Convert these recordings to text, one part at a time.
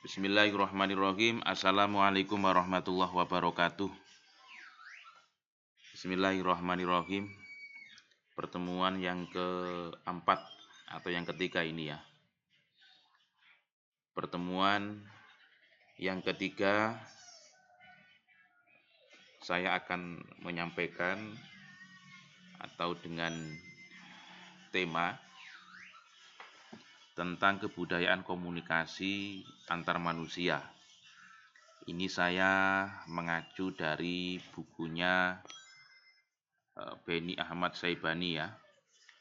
Bismillahirrahmanirrahim. Assalamualaikum warahmatullahi wabarakatuh. Bismillahirrahmanirrahim. Pertemuan yang keempat atau yang ketiga ini ya. Pertemuan yang ketiga saya akan menyampaikan atau dengan tema tentang kebudayaan komunikasi antar manusia. Ini saya mengacu dari bukunya Beni Ahmad Syaibani ya,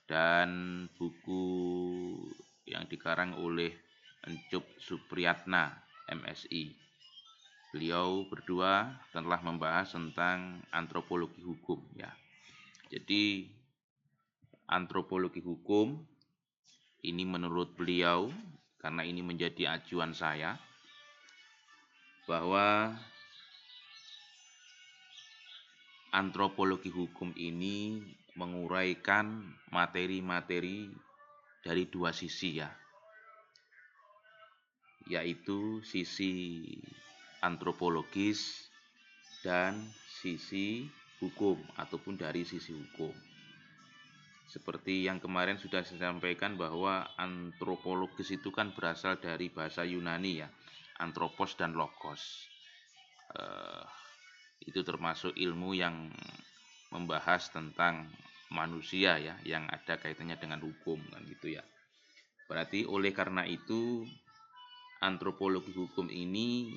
dan buku yang dikarang oleh Encup Supriyatna MSI. Beliau berdua telah membahas tentang antropologi hukum ya. Jadi antropologi hukum ini menurut beliau, karena ini menjadi acuan saya, bahwa antropologi hukum ini menguraikan materi-materi dari dua sisi ya, yaitu sisi antropologis dan sisi hukum ataupun dari sisi hukum. Seperti yang kemarin sudah saya sampaikan bahwa antropologis itu kan berasal dari bahasa Yunani ya, anthropos dan logos. Itu termasuk ilmu yang membahas tentang manusia ya, yang ada kaitannya dengan hukum kan gitu ya. Berarti oleh karena itu antropologi hukum ini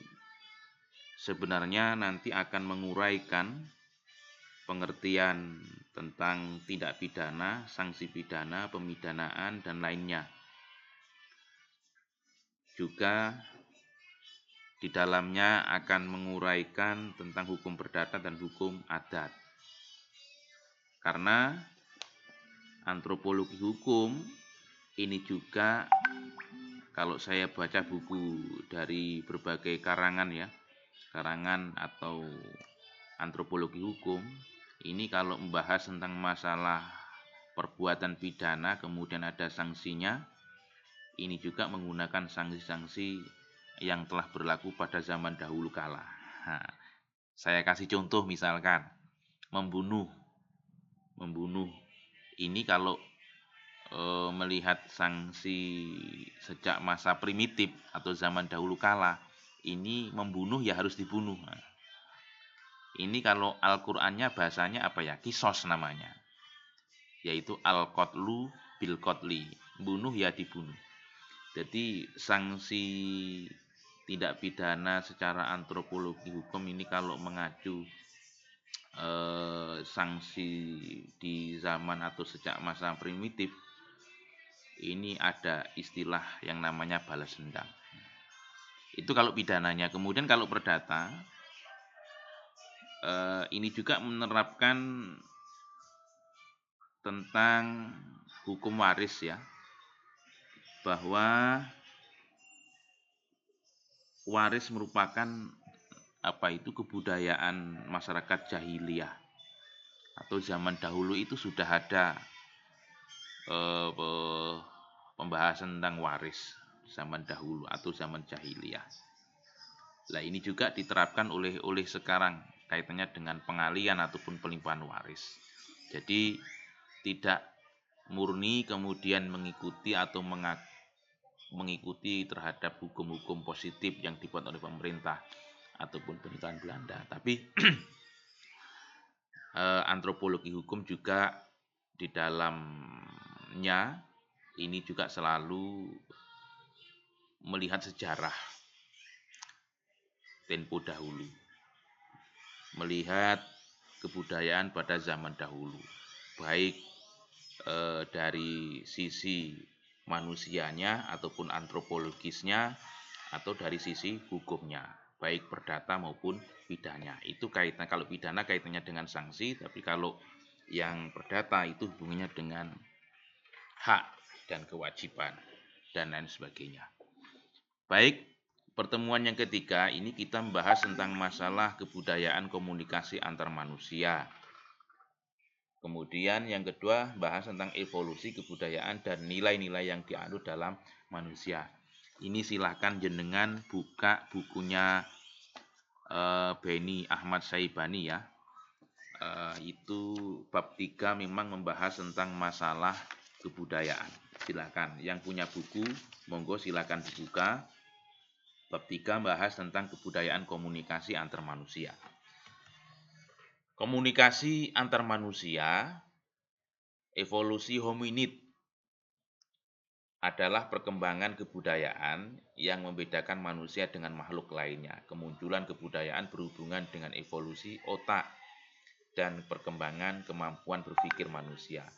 sebenarnya nanti akan menguraikan pengertian tentang tindak pidana, sanksi pidana, pemidanaan, dan lainnya. Juga di dalamnya akan menguraikan tentang hukum perdata dan hukum adat. Karena antropologi hukum ini juga, kalau saya baca buku dari berbagai karangan ya, karangan atau antropologi hukum, ini kalau membahas tentang masalah perbuatan pidana kemudian ada sanksinya, ini juga menggunakan sanksi-sanksi yang telah berlaku pada zaman dahulu kala. Nah, saya kasih contoh misalkan membunuh ini kalau melihat sanksi sejak masa primitif atau zaman dahulu kala, ini membunuh ya harus dibunuh. Nah, ini kalau Al-Qur'annya bahasanya apa ya? Kisos namanya. Yaitu al-qatlu bil qatli. Bunuh ya dibunuh. Jadi sanksi tindak pidana secara antropologi hukum ini kalau mengacu sanksi di zaman atau sejak masa primitif, ini ada istilah yang namanya balas dendam. Itu kalau pidananya. Kemudian kalau perdata, ini juga menerapkan tentang hukum waris ya, bahwa waris merupakan kebudayaan masyarakat jahiliyah atau zaman dahulu. Itu sudah ada pembahasan tentang waris zaman dahulu atau zaman jahiliyah. Nah, ini juga diterapkan oleh sekarang kaitannya dengan pengalian ataupun pelimpahan waris. Jadi tidak murni kemudian mengikuti atau mengikuti terhadap hukum-hukum positif yang dibuat oleh pemerintah ataupun pemerintahan Belanda. Tapi antropologi hukum juga di dalamnya ini juga selalu melihat sejarah tempo dahulu, melihat kebudayaan pada zaman dahulu, baik dari sisi manusianya ataupun antropologisnya atau dari sisi hukumnya, baik perdata maupun pidana. Itu kaitan, kalau pidana kaitannya dengan sanksi, tapi kalau yang perdata itu hubungannya dengan hak dan kewajiban dan lain sebagainya. Baik, pertemuan yang ketiga ini kita membahas tentang masalah kebudayaan komunikasi antar manusia. Kemudian yang kedua bahas tentang evolusi kebudayaan dan nilai-nilai yang dianut dalam manusia. Ini silahkan jenengan buka bukunya Beni Ahmad Syaibani ya. Itu bab 3 memang membahas tentang masalah kebudayaan. Silakan yang punya buku, monggo silakan dibuka. Bab 3 membahas tentang kebudayaan komunikasi antar manusia. Komunikasi antar manusia, evolusi hominid adalah perkembangan kebudayaan yang membedakan manusia dengan makhluk lainnya. Kemunculan kebudayaan berhubungan dengan evolusi otak dan perkembangan kemampuan berpikir manusia.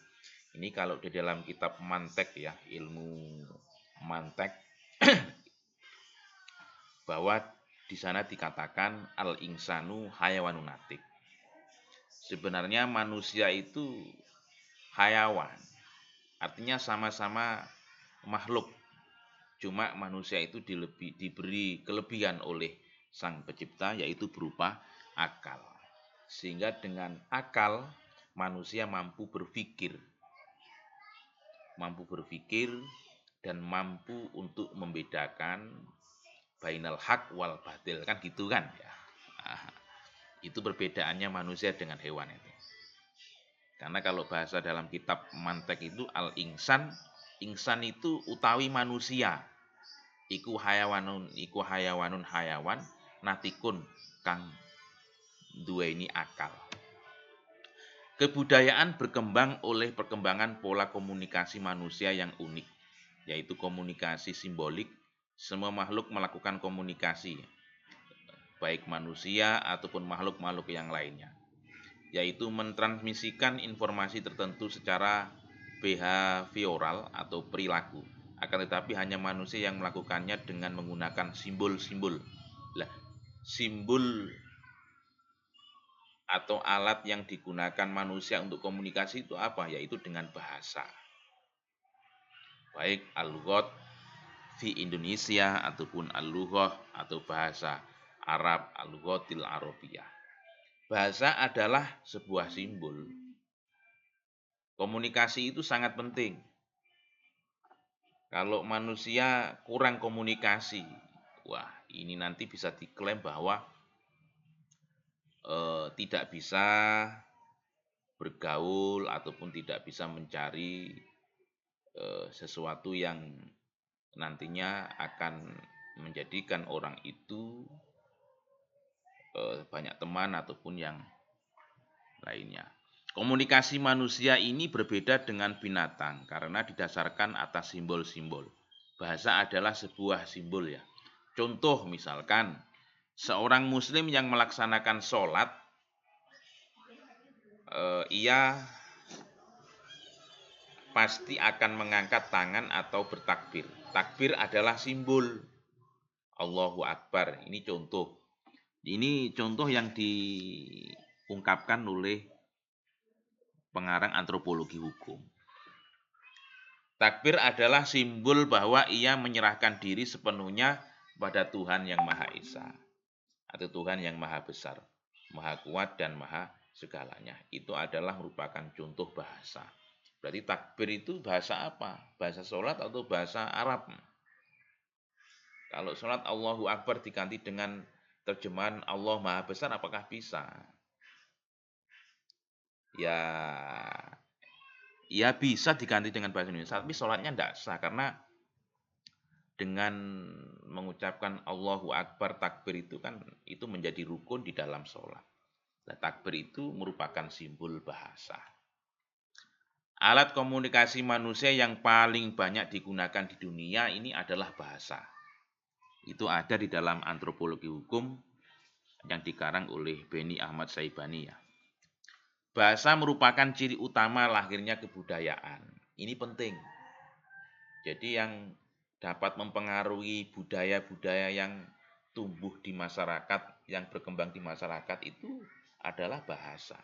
Ini kalau di dalam kitab Mantek ya, ilmu Mantek, bahwa di sana dikatakan al-insanu hayawanun natik. Sebenarnya manusia itu hayawan, artinya sama-sama makhluk. Cuma manusia itu diberi kelebihan oleh Sang Pencipta, yaitu berupa akal. Sehingga dengan akal manusia mampu berpikir dan mampu untuk membedakan bainal haq wal batil, kan gitu kan ya. Itu perbedaannya manusia dengan hewan itu. Karena kalau bahasa dalam kitab Mantek itu al-insan, insan itu utawi manusia. Iku hayawanun hayawan natikun kang duweni akal. Kebudayaan berkembang oleh perkembangan pola komunikasi manusia yang unik, yaitu komunikasi simbolik. Semua makhluk melakukan komunikasi, baik manusia ataupun makhluk-makhluk yang lainnya, yaitu mentransmisikan informasi tertentu secara behavioral atau perilaku. Akan tetapi hanya manusia yang melakukannya dengan menggunakan simbol-simbol. Lah, simbol atau alat yang digunakan manusia untuk komunikasi itu apa? Yaitu dengan bahasa. Baik al-lughat fi Indonesia ataupun al-lughah atau bahasa Arab, al-lughatil arabiyah. Bahasa adalah sebuah simbol. Komunikasi itu sangat penting. Kalau manusia kurang komunikasi, wah ini nanti bisa diklaim bahwa tidak bisa bergaul ataupun tidak bisa mencari sesuatu yang nantinya akan menjadikan orang itu banyak teman ataupun yang lainnya. Komunikasi manusia ini berbeda dengan binatang karena didasarkan atas simbol-simbol. Bahasa adalah sebuah simbol ya. Contoh misalkan, seorang muslim yang melaksanakan sholat, ia pasti akan mengangkat tangan atau bertakbir. Takbir adalah simbol. Allahu Akbar, ini contoh. Ini contoh yang diungkapkan oleh pengarang antropologi hukum. Takbir adalah simbol bahwa ia menyerahkan diri sepenuhnya pada Tuhan yang Maha Esa atau Tuhan yang Maha Besar, Maha Kuat dan Maha segalanya. Itu adalah merupakan contoh bahasa. Berarti takbir itu bahasa apa? Bahasa sholat atau bahasa Arab? Kalau sholat Allahu Akbar diganti dengan terjemahan Allah Maha Besar, apakah bisa? Ya bisa diganti dengan bahasa Indonesia, tapi sholatnya tidak sah karena dengan mengucapkan Allahu Akbar, takbir itu kan itu menjadi rukun di dalam sholat. Nah, takbir itu merupakan simbol bahasa. Alat komunikasi manusia yang paling banyak digunakan di dunia ini adalah bahasa. Itu ada di dalam antropologi hukum yang dikarang oleh Beni Ahmad Syaibani ya. Bahasa merupakan ciri utama lahirnya kebudayaan. Ini penting. Jadi yang dapat mempengaruhi budaya-budaya yang tumbuh di masyarakat, yang berkembang di masyarakat itu adalah bahasa.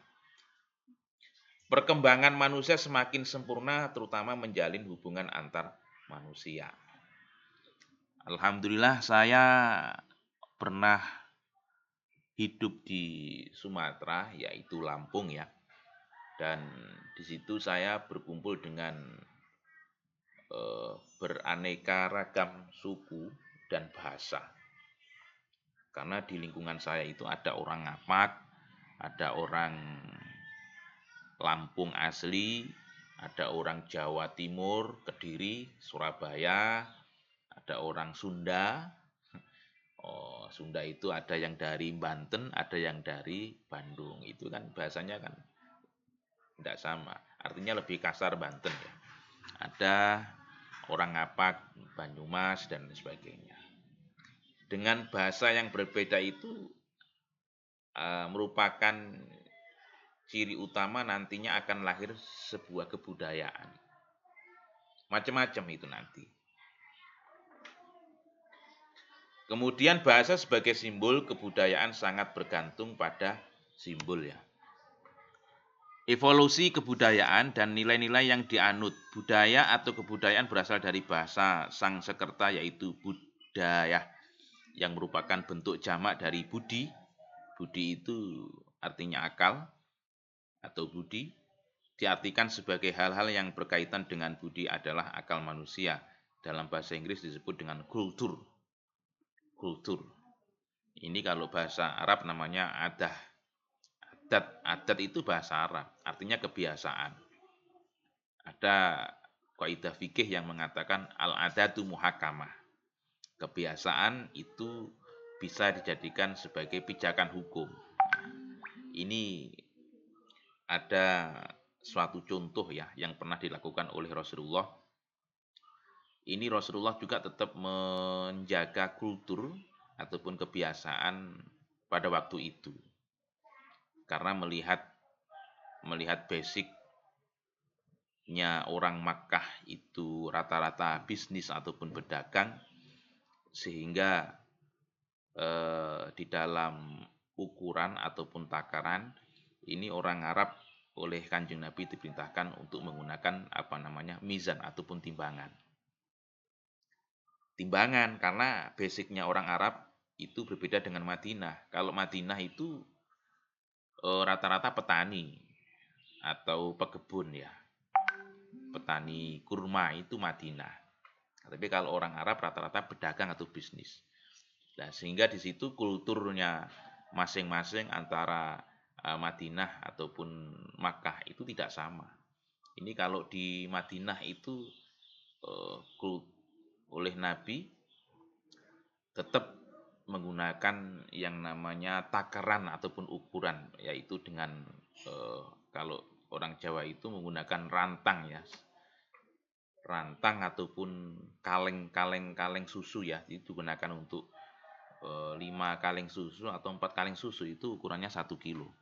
Perkembangan manusia semakin sempurna terutama menjalin hubungan antar manusia. Alhamdulillah saya pernah hidup di Sumatera, yaitu Lampung ya. Dan di situ saya berkumpul dengan beraneka ragam suku dan bahasa. Karena di lingkungan saya itu ada orang Ngapak, ada orang Lampung asli, ada orang Jawa Timur, Kediri, Surabaya, ada orang Sunda. Oh, Sunda itu ada yang dari Banten, ada yang dari Bandung. Itu kan bahasanya kan tidak sama. Artinya lebih kasar Banten ya. Ada orang Ngapak, Banyumas dan sebagainya. Dengan bahasa yang berbeda itu merupakan ciri utama nantinya akan lahir sebuah kebudayaan. Macam-macam itu nanti. Kemudian bahasa sebagai simbol kebudayaan sangat bergantung pada simbol ya. Evolusi kebudayaan dan nilai-nilai yang dianut. Budaya atau kebudayaan berasal dari bahasa Sangsekerta yaitu budaya yang merupakan bentuk jamak dari budi. Budi itu artinya akal atau budi. Diartikan sebagai hal-hal yang berkaitan dengan budi adalah akal manusia. Dalam bahasa Inggris disebut dengan kultur. Kultur. Ini kalau bahasa Arab namanya adah. Adat itu bahasa Arab, artinya kebiasaan. Ada kaidah fikih yang mengatakan al-adatu muhakamah. Kebiasaan itu bisa dijadikan sebagai pijakan hukum. Ini ada suatu contoh ya yang pernah dilakukan oleh Rasulullah. Ini Rasulullah juga tetap menjaga kultur ataupun kebiasaan pada waktu itu. Karena melihat basicnya orang Makkah itu rata-rata bisnis ataupun pedagang, sehingga di dalam ukuran ataupun takaran ini orang Arab oleh Kanjeng Nabi diperintahkan untuk menggunakan mizan ataupun timbangan. Timbangan karena basicnya orang Arab itu berbeda dengan Madinah. Kalau Madinah itu rata-rata petani atau pekebun ya. Petani kurma itu Madinah. Tapi kalau orang Arab rata-rata pedagang atau bisnis. Nah, sehingga di situ kulturnya masing-masing antara Madinah ataupun Makkah itu tidak sama. Ini kalau di Madinah itu oleh Nabi tetap menggunakan yang namanya takaran ataupun ukuran, yaitu dengan kalau orang Jawa itu menggunakan rantang ya, rantang ataupun kaleng susu ya, itu digunakan untuk 5 kaleng susu atau 4 kaleng susu itu ukurannya 1 kilo.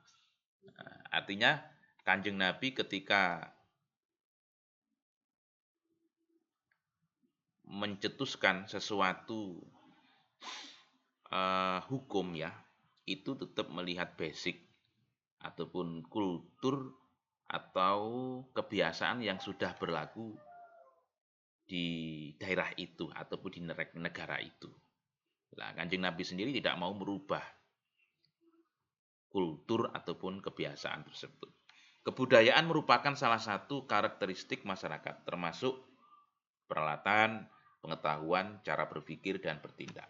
Artinya Kanjeng Nabi ketika mencetuskan sesuatu hukum ya, itu tetap melihat basic ataupun kultur atau kebiasaan yang sudah berlaku di daerah itu ataupun di negara itu. Nah, Kanjeng Nabi sendiri tidak mau merubah kultur ataupun kebiasaan tersebut. Kebudayaan merupakan salah satu karakteristik masyarakat, termasuk peralatan, pengetahuan, cara berpikir, dan bertindak.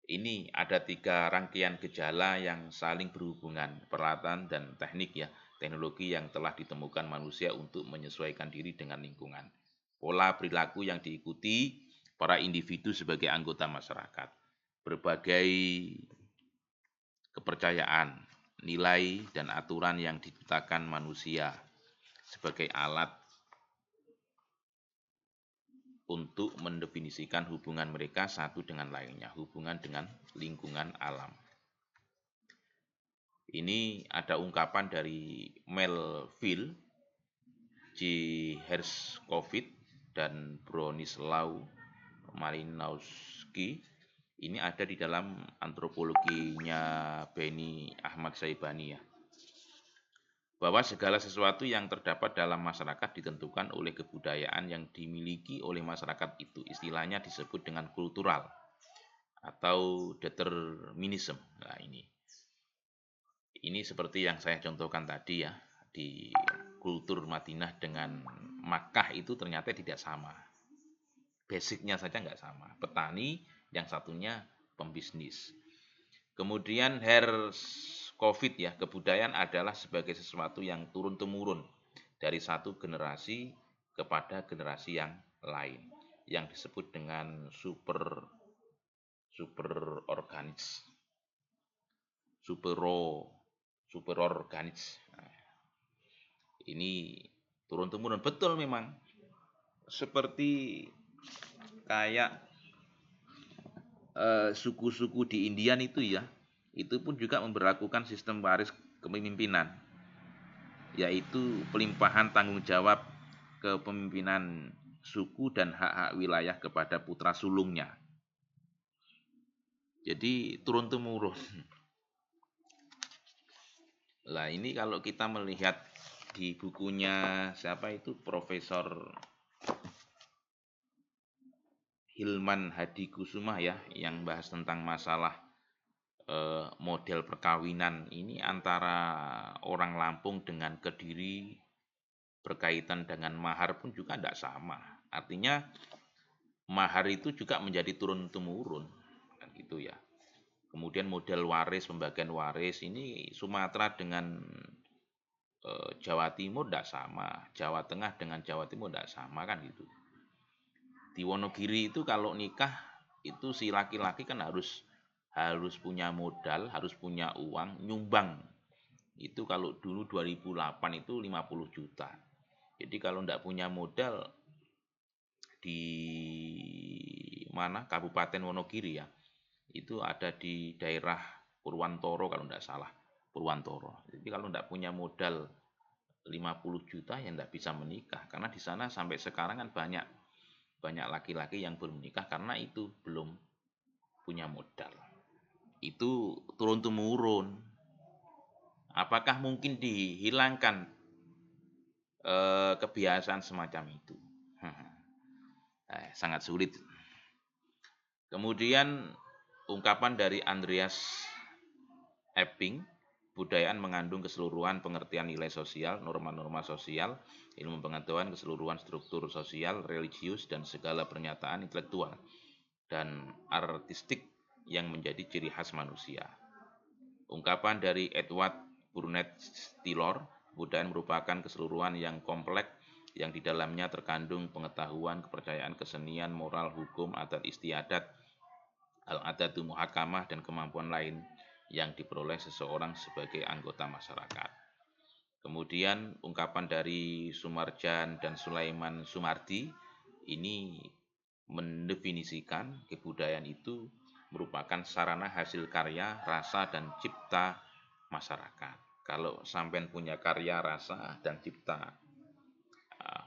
Ini ada 3 rangkaian gejala yang saling berhubungan, peralatan dan teknik ya, teknologi yang telah ditemukan manusia untuk menyesuaikan diri dengan lingkungan. Pola perilaku yang diikuti para individu sebagai anggota masyarakat. Berbagai kepercayaan, nilai, dan aturan yang diciptakan manusia sebagai alat untuk mendefinisikan hubungan mereka satu dengan lainnya, hubungan dengan lingkungan alam. Ini ada ungkapan dari Melville J. Herskovits dan Bronislaw Malinowski. Ini ada di dalam antropologinya Beni Ahmad Syaibani ya. Bahwa segala sesuatu yang terdapat dalam masyarakat ditentukan oleh kebudayaan yang dimiliki oleh masyarakat itu. Istilahnya disebut dengan kultural atau determinism. Nah, ini seperti yang saya contohkan tadi ya, di kultur Madinah dengan Makkah itu ternyata tidak sama. Basicnya saja nggak sama. Petani, yang satunya pembisnis. Kemudian COVID ya, kebudayaan adalah sebagai sesuatu yang turun-temurun dari satu generasi kepada generasi yang lain, yang disebut dengan super organis, super organis. Nah, ini turun-temurun betul memang. Seperti kayak suku-suku di Indian itu ya, itu pun juga memberlakukan sistem waris kepemimpinan, yaitu pelimpahan tanggung jawab kepemimpinan suku dan hak-hak wilayah kepada putra sulungnya. Jadi turun-temurun. Lah ini kalau kita melihat di bukunya siapa itu, Profesor Hilman Hadikusumah ya, yang bahas tentang masalah model perkawinan ini antara orang Lampung dengan Kediri berkaitan dengan mahar pun juga tidak sama. Artinya mahar itu juga menjadi turun-temurun, kan gitu ya. Kemudian model waris, pembagian waris ini Sumatera dengan Jawa Timur tidak sama, Jawa Tengah dengan Jawa Timur tidak sama, kan gitu. Di Wonogiri itu kalau nikah itu si laki-laki kan harus punya modal, harus punya uang, nyumbang. Itu kalau dulu 2008 itu 50 juta. Jadi kalau tidak punya modal di mana Kabupaten Wonogiri ya, itu ada di daerah Purwantoro kalau tidak salah, Purwantoro. Jadi kalau tidak punya modal 50 juta ya tidak bisa menikah, karena di sana sampai sekarang kan banyak laki-laki yang belum menikah karena itu belum punya modal. Itu turun-temurun. Apakah mungkin dihilangkan kebiasaan semacam itu? Sangat sulit. Kemudian ungkapan dari Andreas Epping, budayaan mengandung keseluruhan pengertian nilai sosial, norma-norma sosial, ilmu pengetahuan, keseluruhan struktur sosial, religius, dan segala pernyataan intelektual dan artistik yang menjadi ciri khas manusia. Ungkapan dari Edward Burnett Taylor, budaya merupakan keseluruhan yang kompleks yang di dalamnya terkandung pengetahuan, kepercayaan, kesenian, moral, hukum, adat istiadat, al-adatu muhakamah, dan kemampuan lain yang diperoleh seseorang sebagai anggota masyarakat. Kemudian ungkapan dari Sumarjan dan Sulaiman Sumardi ini mendefinisikan kebudayaan itu merupakan sarana hasil karya, rasa, dan cipta masyarakat. Kalau sampean punya karya, rasa, dan cipta,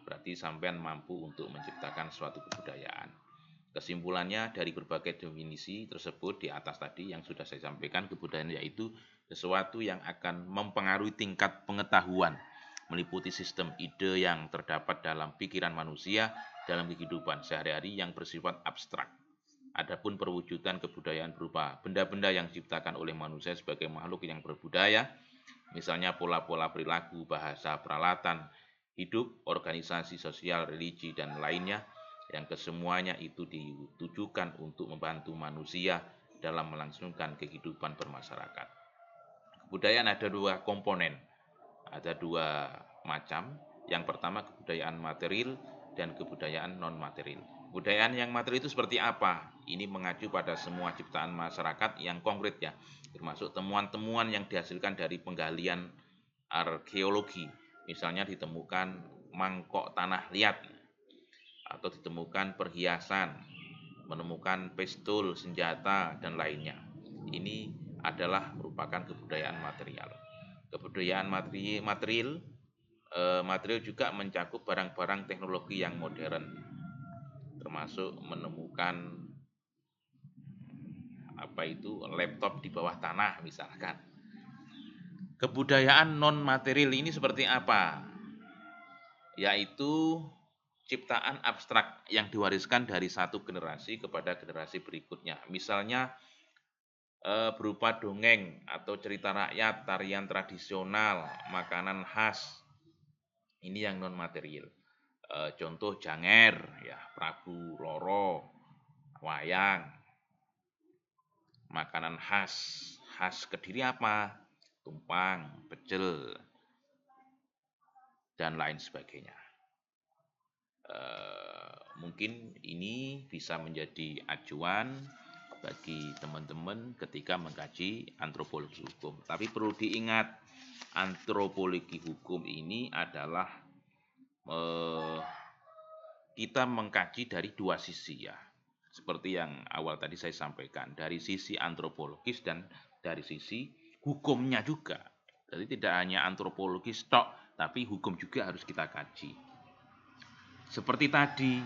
berarti sampean mampu untuk menciptakan suatu kebudayaan. Kesimpulannya dari berbagai definisi tersebut di atas tadi yang sudah saya sampaikan, kebudayaan yaitu sesuatu yang akan mempengaruhi tingkat pengetahuan, meliputi sistem ide yang terdapat dalam pikiran manusia dalam kehidupan sehari-hari yang bersifat abstrak. Adapun perwujudan kebudayaan berupa benda-benda yang diciptakan oleh manusia sebagai makhluk yang berbudaya, misalnya pola-pola perilaku, bahasa, peralatan hidup, organisasi sosial, religi, dan lainnya, yang kesemuanya itu ditujukan untuk membantu manusia dalam melangsungkan kehidupan bermasyarakat. Kebudayaan ada dua komponen, ada dua macam. Yang pertama kebudayaan material dan kebudayaan non-material. Kebudayaan yang material itu seperti apa? Ini mengacu pada semua ciptaan masyarakat yang konkret ya, termasuk temuan-temuan yang dihasilkan dari penggalian arkeologi. Misalnya ditemukan mangkok tanah liat, atau ditemukan perhiasan, menemukan pistol, senjata, dan lainnya. Ini adalah merupakan kebudayaan material. Kebudayaan material juga mencakup barang-barang teknologi yang modern, termasuk menemukan laptop di bawah tanah misalkan. Kebudayaan non material ini seperti apa? Yaitu ciptaan abstrak yang diwariskan dari satu generasi kepada generasi berikutnya. Misalnya berupa dongeng atau cerita rakyat, tarian tradisional, makanan khas. Ini yang non material. Contoh janger, ya, Prabu Loro, wayang, makanan khas. Khas Kediri apa? Tumpang, pecel, dan lain sebagainya. Mungkin ini bisa menjadi acuan bagi teman-teman ketika mengkaji antropologi hukum. Tapi perlu diingat, antropologi hukum ini adalah kita mengkaji dari dua sisi, ya. Seperti yang awal tadi saya sampaikan, dari sisi antropologis dan dari sisi hukumnya juga. Jadi tidak hanya antropologis tok, tapi hukum juga harus kita kaji. Seperti tadi,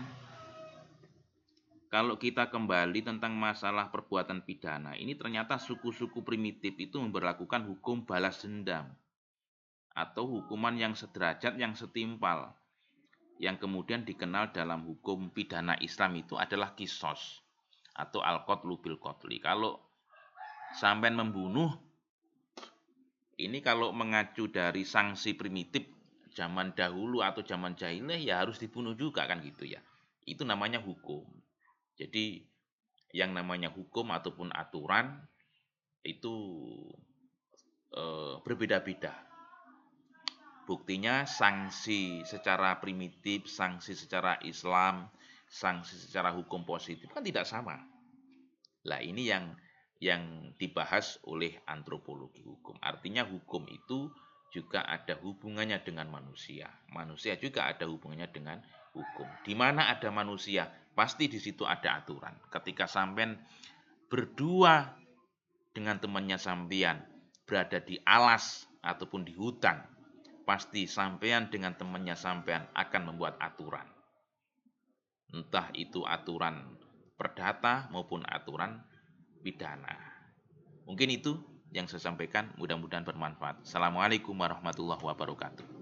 kalau kita kembali tentang masalah perbuatan pidana, ini ternyata suku-suku primitif itu memberlakukan hukum balas dendam atau hukuman yang sederajat, yang setimpal, yang kemudian dikenal dalam hukum pidana Islam itu adalah kisos atau al-qatlu bil qatli. Kalau sampean membunuh, ini kalau mengacu dari sanksi primitif zaman dahulu atau zaman jahiliyah, ya harus dibunuh juga, kan gitu ya. Itu namanya hukum. Jadi yang namanya hukum ataupun aturan itu berbeda-beda. Buktinya sanksi secara primitif, sanksi secara Islam, sanksi secara hukum positif kan tidak sama. Lah ini yang dibahas oleh antropologi hukum. Artinya hukum itu juga ada hubungannya dengan manusia. Manusia juga ada hubungannya dengan hukum. Di mana ada manusia, pasti di situ ada aturan. Ketika sampean berdua dengan temannya sampean berada di alas ataupun di hutan, pasti sampean dengan temannya sampean akan membuat aturan. Entah itu aturan perdata maupun aturan pidana. Mungkin itu yang saya sampaikan, mudah-mudahan bermanfaat. Assalamualaikum warahmatullahi wabarakatuh.